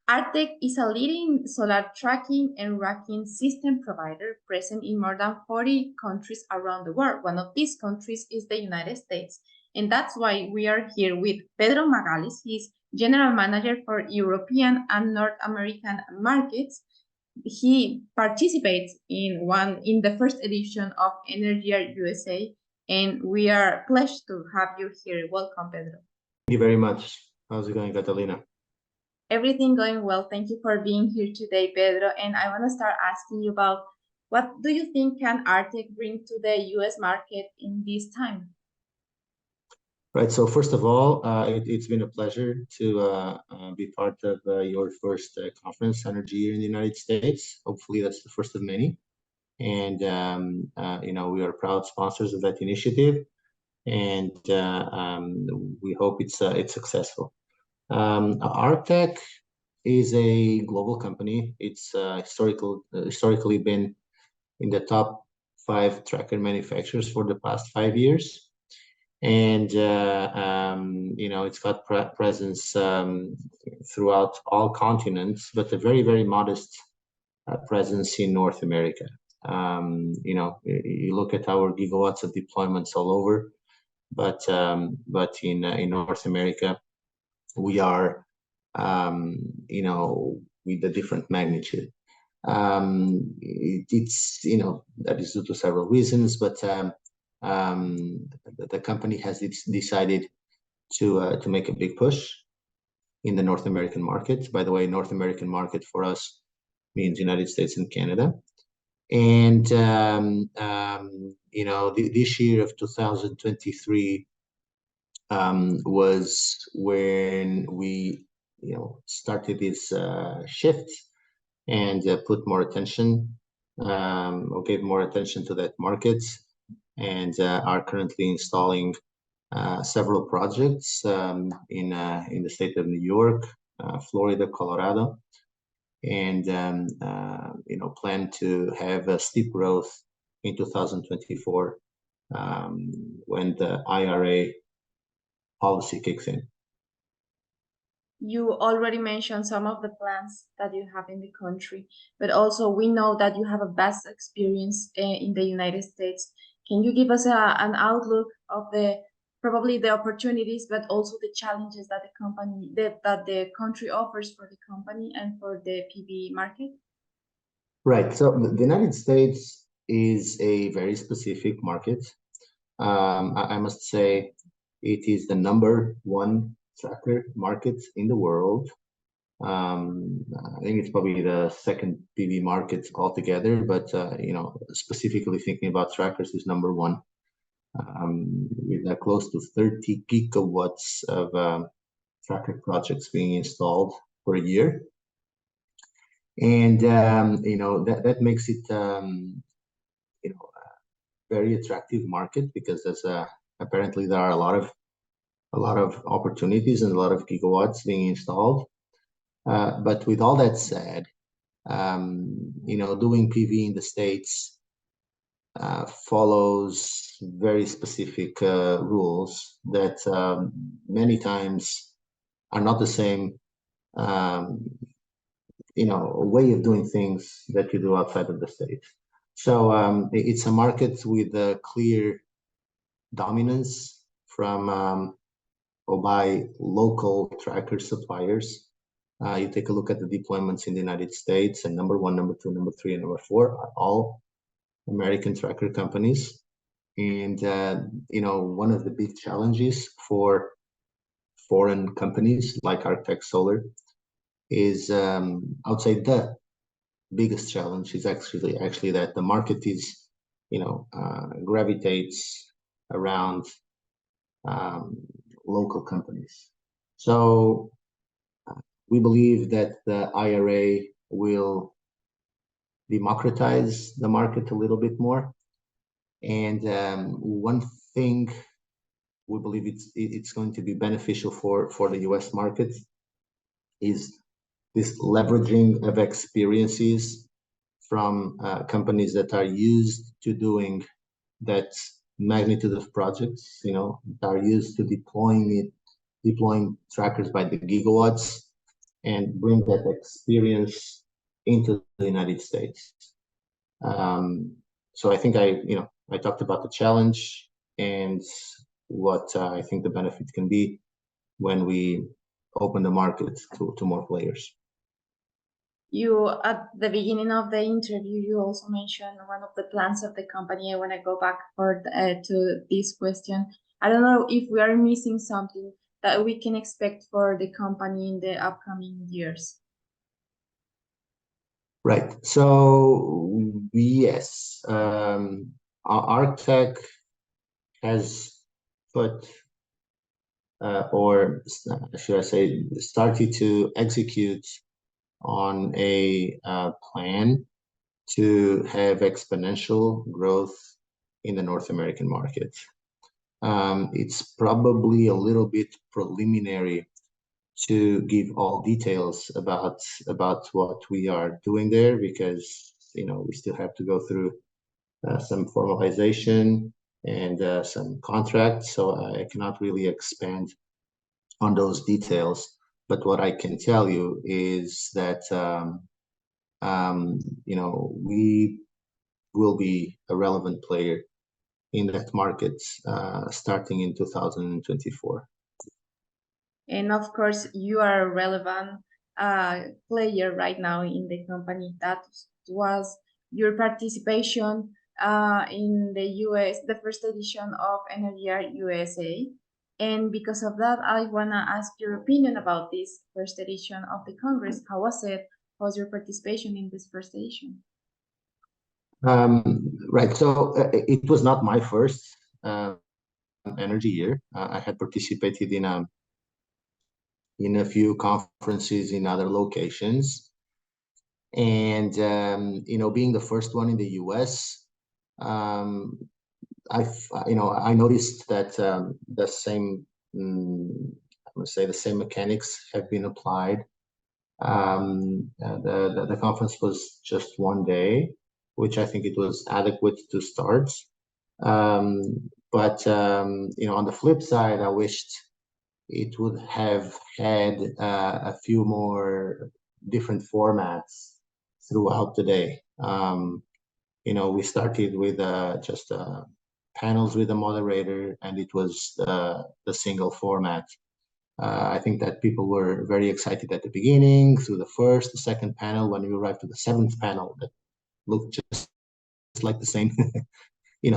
Arctech is a leading solar tracking and racking system provider present in more than 40 countries around the world. One of these countries is the United States. And that's why we are here with Pedro Magalhães. He's General Manager for European and North American markets. He participates in the first edition of Energy USA, and we are pleased to have you here. Welcome, Pedro. Thank you very much. How's it going, Catalina? Everything going well. Thank you for being here today, Pedro. And I want to start asking you about what do you think can Arctech bring to the US market in this time? Right. So first of all, it's been a pleasure to be part of your first conference, Energy here in the United States. Hopefully that's the first of many. And, we are proud sponsors of that initiative. And we hope it's successful. Arctech is a global company. It's historically been in the top 5 tracker manufacturers for the past 5 years. And, it's got presence throughout all continents, but a very, very modest presence in North America. You look at our gigawatts of deployments all over, but in North America, we are, with a different magnitude. It's that is due to several reasons, but the company has decided to make a big push in the North American market. By the way, North American market for us means United States and Canada. And this year of 2023 was when we started this shift and put more attention or gave more attention to that market, and are currently installing several projects in the state of New York, Florida, Colorado, and plan to have a steep growth in 2024 when the IRA policy kicks in. You already mentioned some of the plans that you have in the country, but also we know that you have a vast experience in the United States. Can you give us an outlook of probably the opportunities, but also the challenges that the country offers for the company and for the PV market? Right. So the United States is a very specific market. I must say it is the #1 tracker market in the world. I think it's probably the second PV market altogether, but specifically thinking about trackers is #1, with close to 30 gigawatts of tracker projects being installed per year. And that makes it a very attractive market, because there's apparently there are a lot of opportunities and a lot of gigawatts being installed. But with all that said, doing PV in the States follows very specific rules that many times are not the same, way of doing things that you do outside of the States. So it's a market with a clear dominance from or by local tracker suppliers. You take a look at the deployments in the United States, and #1, #2, #3, and #4 are all American tracker companies. And one of the big challenges for foreign companies like Arctech Solar is, I would say the biggest challenge is actually that the market is gravitates around local companies. So we believe that the IRA will democratize the market a little bit more. And one thing we believe it's going to be beneficial for the US market is this leveraging of experiences from companies that are used to doing that magnitude of projects, are used to deploying it deploying trackers by the gigawatts and bring that experience into the United States. So I think I talked about the challenge and what I think the benefit can be when we open the market to more players. You, at the beginning of the interview, you also mentioned one of the plans of the company. I want to go back to this question. I don't know if we are missing something that we can expect for the company in the upcoming years. Right. So yes, Arctech has put, or should I say, started to execute on a plan to have exponential growth in the North American market. It's probably a little bit preliminary to give all details about what we are doing there, because we still have to go through some formalization and some contracts, so I cannot really expand on those details. But what I can tell you is that we will be a relevant player in that market starting in 2024. And of course, you are a relevant player right now in the company. That was your participation in the US, the first edition of NA&EU USA. And because of that, I want to ask your opinion about this first edition of the Congress. How was it? How was your participation in this first edition? Right. So it was not my first energy year. I had participated in a few conferences in other locations, and being the first one in the US, I noticed that the same, I would say, the same mechanics have been applied. The conference was just one day, which I think it was adequate to start. But on the flip side, I wished it would have had a few more different formats throughout the day. We started with just panels with a moderator, and it was the single format. I think that people were very excited at the beginning through the first, the second panel. When we arrived to the seventh panel, that looked just like the same.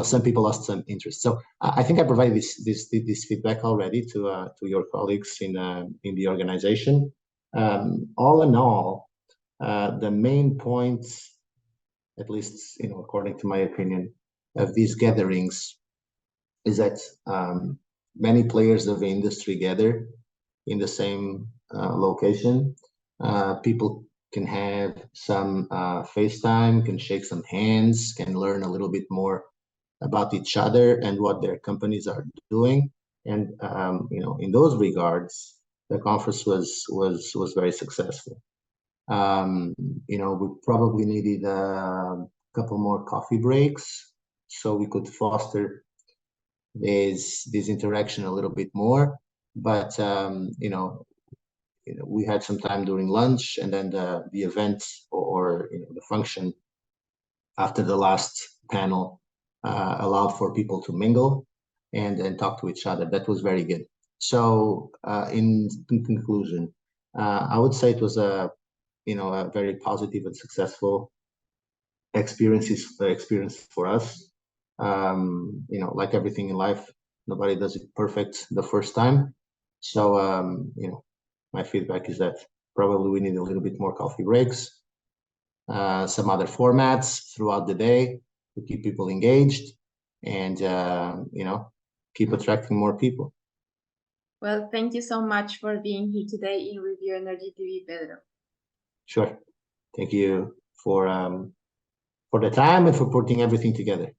Some people lost some interest. So I think I provided this feedback already to your colleagues in the organization. All in all, the main points, at least according to my opinion, of these gatherings is that many players of the industry gather in the same location. People can have some FaceTime, can shake some hands, can learn a little bit more about each other and what their companies are doing. And in those regards, the conference was very successful. We probably needed a couple more coffee breaks so we could foster this interaction a little bit more. But we had some time during lunch, and then the event or the function after the last panel allowed for people to mingle and talk to each other. That was very good. So in conclusion, I would say it was a very positive and successful experience for us. Like everything in life, nobody does it perfect the first time. So my feedback is that probably we need a little bit more coffee breaks, some other formats throughout the day to keep people engaged and keep attracting more people. Well, thank you so much for being here today in Review Energy TV, Pedro. Sure. Thank you for the time and for putting everything together.